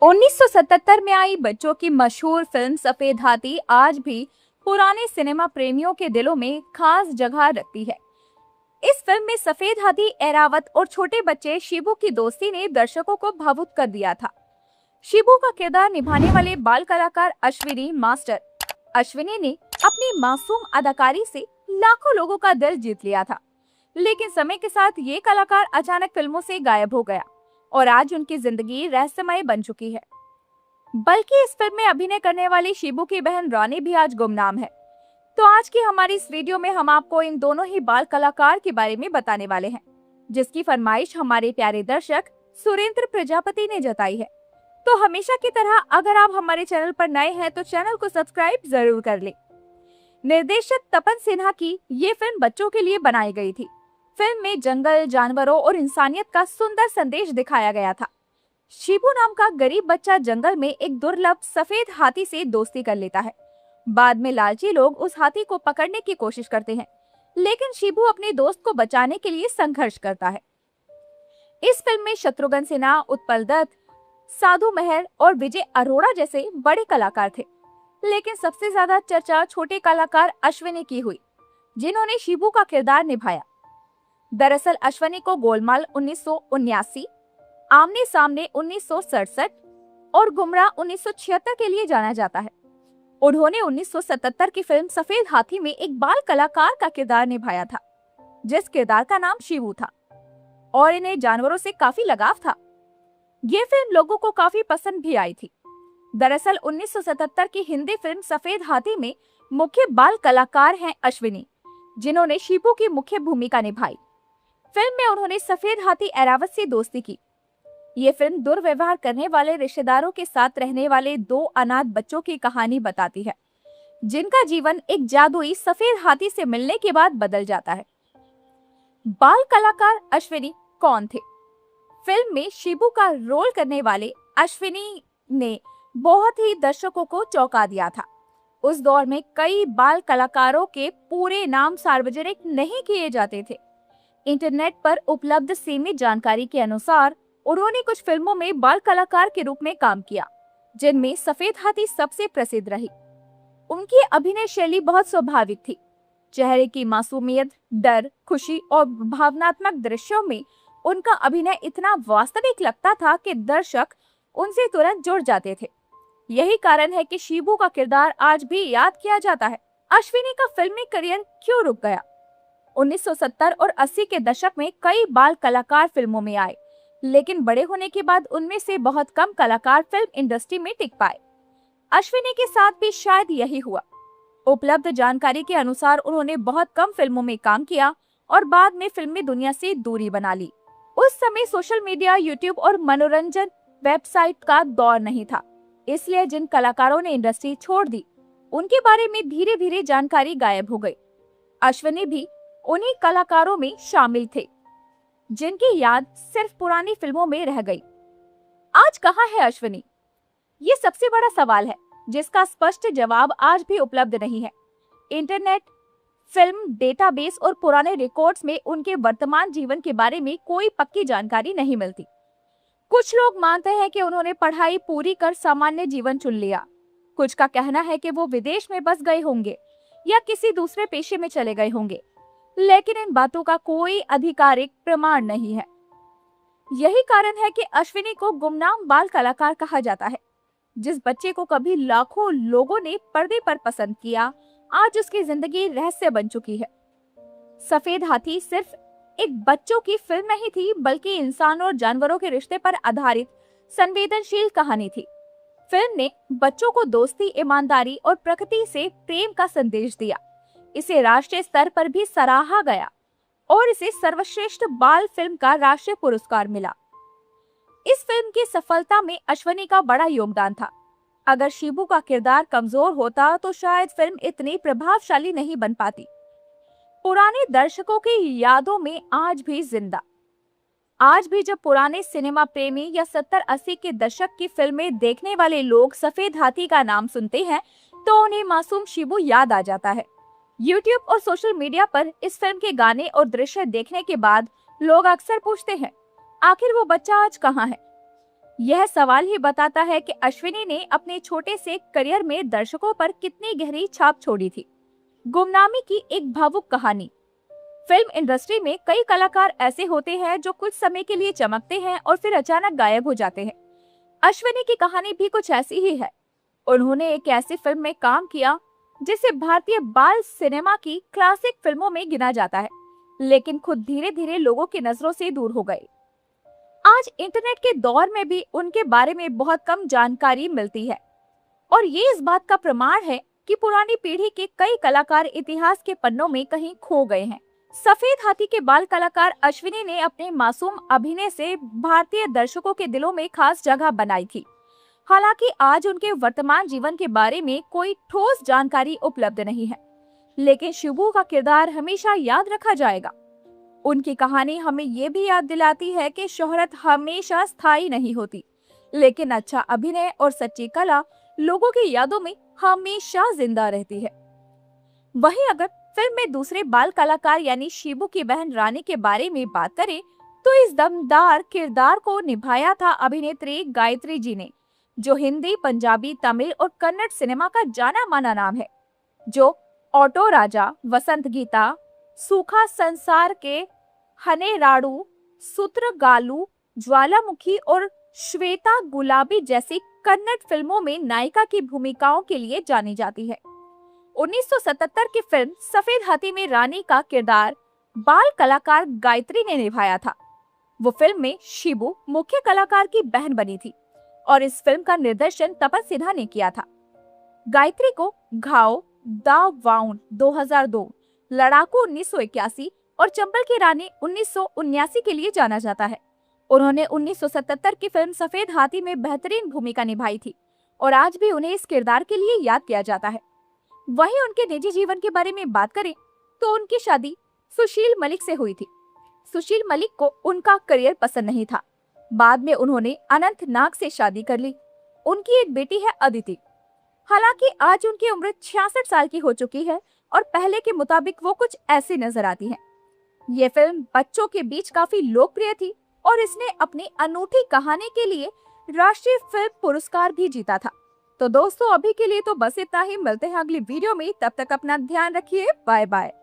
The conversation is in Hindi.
1977 में आई बच्चों की मशहूर फिल्म सफेद हाथी आज भी पुराने सिनेमा प्रेमियों के दिलों में खास जगह रखती है। इस फिल्म में सफेद हाथी एरावत और छोटे बच्चे शिबू की दोस्ती ने दर्शकों को भावुक कर दिया था। शिबू का किरदार निभाने वाले बाल कलाकार अश्विनी मास्टर अश्विनी ने अपनी मासूम अदाकारी से लाखों लोगों का दिल जीत लिया था, लेकिन समय के साथ ये कलाकार अचानक फिल्मों से गायब हो गया और आज उनकी जिंदगी रहस्यमय बन चुकी है। बल्कि इस फिल्म में अभिनय करने वाली शिबू की बहन रानी भी आज गुमनाम है। तो आज की हमारी इस वीडियो में हम आपको इन दोनों ही बाल कलाकार के बारे में बताने वाले हैं, जिसकी फरमाइश हमारे प्यारे दर्शक सुरेंद्र प्रजापति ने जताई है। तो हमेशा की तरह अगर आप हमारे चैनल पर नए हैं तो चैनल को सब्सक्राइब जरूर कर ले। निर्देशक तपन सिन्हा की ये फिल्म बच्चों के लिए बनाई गई थी। फिल्म में जंगल, जानवरों और इंसानियत का सुंदर संदेश दिखाया गया था। शिबू नाम का गरीब बच्चा जंगल में एक दुर्लभ सफेद हाथी से दोस्ती कर लेता है। बाद में लालची लोग उस हाथी को पकड़ने की कोशिश करते हैं, लेकिन शिबू अपने दोस्त को बचाने के लिए संघर्ष करता है। इस फिल्म में शत्रुघ्न सिन्हा, उत्पल दत्त, साधु मेहर और विजय अरोड़ा जैसे बड़े कलाकार थे, लेकिन सबसे ज्यादा चर्चा छोटे कलाकार अश्विनी की हुई, जिन्होंने शिबू का किरदार निभाया। दरअसल अश्विनी को गोलमाल 1979, आमने सामने 1967 और गुमराह 1976 के लिए जाना जाता है। उन्होंने 1977 की फिल्म सफेद हाथी में एक बाल कलाकार का किरदार निभाया था, जिस किरदार का नाम शिबू था और इन्हें जानवरों से काफी लगाव था। ये फिल्म लोगों को काफी पसंद भी आई थी। दरअसल 1977 की हिंदी फिल्म सफेद हाथी में मुख्य बाल कलाकार हैं अश्विनी, जिन्होंने शिबू की मुख्य भूमिका निभाई। फिल्म में उन्होंने सफेद हाथी एरावत से दोस्ती की। ये फिल्म दुर्व्यवहार करने वाले रिश्तेदारों के साथ रहने वाले दो अनाथ बच्चों की कहानी बताती है, जिनका जीवन एक जादुई सफेद हाथी से मिलने के बाद बदल जाता है। बाल कलाकार अश्विनी कौन थे? फिल्म में शिबू का रोल करने वाले अश्विनी ने बहुत ही दर्शकों को चौंका दिया था। उस दौर में कई बाल कलाकारों के पूरे नाम सार्वजनिक नहीं किए जाते थे। इंटरनेट पर उपलब्ध सीमित जानकारी के अनुसार उन्होंने कुछ फिल्मों में बाल कलाकार के रूप में काम किया, जिनमें सफेद हाथी सबसे प्रसिद्ध रही। उनकी अभिनय शैली बहुत स्वाभाविक थी। चेहरे की मासूमियत, डर, खुशी और भावनात्मक दृश्यों में उनका अभिनय इतना वास्तविक लगता था कि दर्शक उनसे तुरंत जुड़ जाते थे। यही कारण है कि शिबू का किरदार आज भी याद किया जाता है। अश्विनी का फिल्मी करियर क्यों रुक गया? 1970 और 80 के दशक में कई बाल कलाकार फिल्मों में आए, लेकिन बड़े होने के बाद उनमें से बहुत कम कलाकार फिल्म इंडस्ट्री में टिक पाए। अश्विनी के साथ भी शायद यही हुआ। उपलब्ध जानकारी के अनुसार उन्होंने बहुत कम फिल्मों में काम किया और बाद में फिल्मी दुनिया से दूरी बना ली। उस समय सोशल मीडिया, यूट्यूब और मनोरंजन वेबसाइट का दौर नहीं था, इसलिए जिन कलाकारों ने इंडस्ट्री छोड़ दी, उनके बारे में धीरे धीरे जानकारी गायब हो गई। अश्विनी भी उन्हीं कलाकारों में शामिल थे, जिनकी याद सिर्फ पुरानी फिल्मों में रह गई। आज कहाँ है अश्विनी? ये सबसे बड़ा सवाल है, जिसका स्पष्ट जवाब आज भी उपलब्ध नहीं है। इंटरनेट, फिल्म डेटाबेस और पुराने रिकॉर्ड्स में उनके वर्तमान जीवन के बारे में कोई पक्की जानकारी नहीं मिलती। कुछ लोग मानते हैं कि उन्होंने पढ़ाई पूरी कर सामान्य जीवन चुन लिया। कुछ का कहना है कि वो विदेश में बस गए होंगे या किसी दूसरे पेशे में चले गए होंगे, लेकिन इन बातों का कोई आधिकारिक प्रमाण नहीं है। यही कारण है कि अश्विनी को गुमनाम बाल कलाकार कहा जाता है। जिस बच्चे को कभी लाखों लोगों ने पर्दे पर पसंद किया, आज उसकी जिंदगी रहस्य बन चुकी है। सफेद हाथी सिर्फ एक बच्चों की फिल्म नहीं थी, बल्कि इंसान और जानवरों के रिश्ते पर आधारित संवेदनशील कहानी थी। फिल्म ने बच्चों को दोस्ती, ईमानदारी और प्रकृति से प्रेम का संदेश दिया। इसे राष्ट्रीय स्तर पर भी सराहा गया और इसे सर्वश्रेष्ठ बाल फिल्म का राष्ट्रीय पुरस्कार मिला। इस फिल्म की सफलता में अश्विनी का बड़ा योगदान था। अगर शिबू का किरदार कमजोर होता तो शायद फिल्म इतनी प्रभावशाली नहीं बन पाती। पुराने दर्शकों की यादों में आज भी जिंदा। आज भी जब पुराने सिनेमा प्रेमी या 70-80 के दशक की फिल्में देखने वाले लोग सफेद हाथी का नाम सुनते हैं तो उन्हें मासूम शिबू याद आ जाता है। यूट्यूब और सोशल मीडिया पर इस फिल्म के गाने और दृश्य देखने के बाद लोग अक्सर पूछते हैं, आखिर वो बच्चा आज कहाँ है? यह सवाल ही बताता है कि अश्विनी ने अपने छोटे से करियर में दर्शकों पर कितनी गहरी छाप छोड़ी थी। गुमनामी की एक भावुक कहानी। फिल्म इंडस्ट्री में कई कलाकार ऐसे होते हैं जो कुछ समय के लिए चमकते हैं और फिर अचानक गायब हो जाते हैं। अश्विनी की कहानी भी कुछ ऐसी ही है। उन्होंने एक ऐसी फिल्म में काम किया जिसे भारतीय बाल सिनेमा की क्लासिक फिल्मों में गिना जाता है, लेकिन खुद धीरे धीरे लोगों की नजरों से दूर हो गए। आज इंटरनेट के दौर में भी उनके बारे में बहुत कम जानकारी मिलती है और ये इस बात का प्रमाण है कि पुरानी पीढ़ी के कई कलाकार इतिहास के पन्नों में कहीं खो गए हैं। सफेद हाथी के बाल कलाकार अश्विनी ने अपने मासूम अभिनय से भारतीय दर्शकों के दिलों में खास जगह बनाई थी। हालांकि आज उनके वर्तमान जीवन के बारे में कोई ठोस जानकारी उपलब्ध नहीं है, लेकिन शिबू का किरदार हमेशा याद रखा जाएगा। उनकी कहानी हमें ये भी याद दिलाती है कि शोहरत हमेशा स्थायी नहीं होती, लेकिन अच्छा अभिनय और सच्ची कला लोगों की यादों में हमेशा जिंदा रहती है। वहीं अगर फिल्म में दूसरे बाल कलाकार यानी शिबू की बहन रानी के बारे में बात करें, तो इस दमदार किरदार को निभाया था अभिनेत्री गायत्री जी ने, जो हिंदी, पंजाबी, तमिल और कन्नड़ सिनेमा का जाना माना नाम है, जो ऑटो राजा, वसंत गीता, सूखा संसार के हने राडू, सूत्रगालू, ज्वालामुखी और श्वेता गुलाबी जैसी कन्नड़ फिल्मों में नायिका की भूमिकाओं के लिए जानी जाती है। 1977 की फिल्म सफेद हाथी में रानी का किरदार बाल कलाकार गायत्री ने निभाया था। वो फिल्म में शिबू मुख्य कलाकार की बहन बनी थी और इस फिल्म का निर्देशन तपन सिन्हा ने किया था। गायत्री को घाव, द वाउंड 2002, लड़ाकू 1981 और चंबल की रानी 1979 के लिए जाना जाता है। उन्होंने 1977 की फिल्म सफेद हाथी में बेहतरीन भूमिका निभाई थी और आज भी उन्हें इस किरदार के लिए याद किया जाता है। वहीं उनके निजी जीवन के बारे में बात करें तो उनकी शादी सुशील मलिक से हुई थी। सुशील मलिक को उनका करियर पसंद नहीं था। बाद में उन्होंने अनंत नाग से शादी कर ली। उनकी एक बेटी है अदिति। हालांकि आज उनकी उम्र 66 साल की हो चुकी है और पहले के मुताबिक वो कुछ ऐसी नजर आती हैं। ये फिल्म बच्चों के बीच काफी लोकप्रिय थी और इसने अपनी अनूठी कहानी के लिए राष्ट्रीय फिल्म पुरस्कार भी जीता था। तो दोस्तों, अभी के लिए तो बस इतना ही। मिलते हैं अगली वीडियो में, तब तक अपना ध्यान रखिए। Bye bye.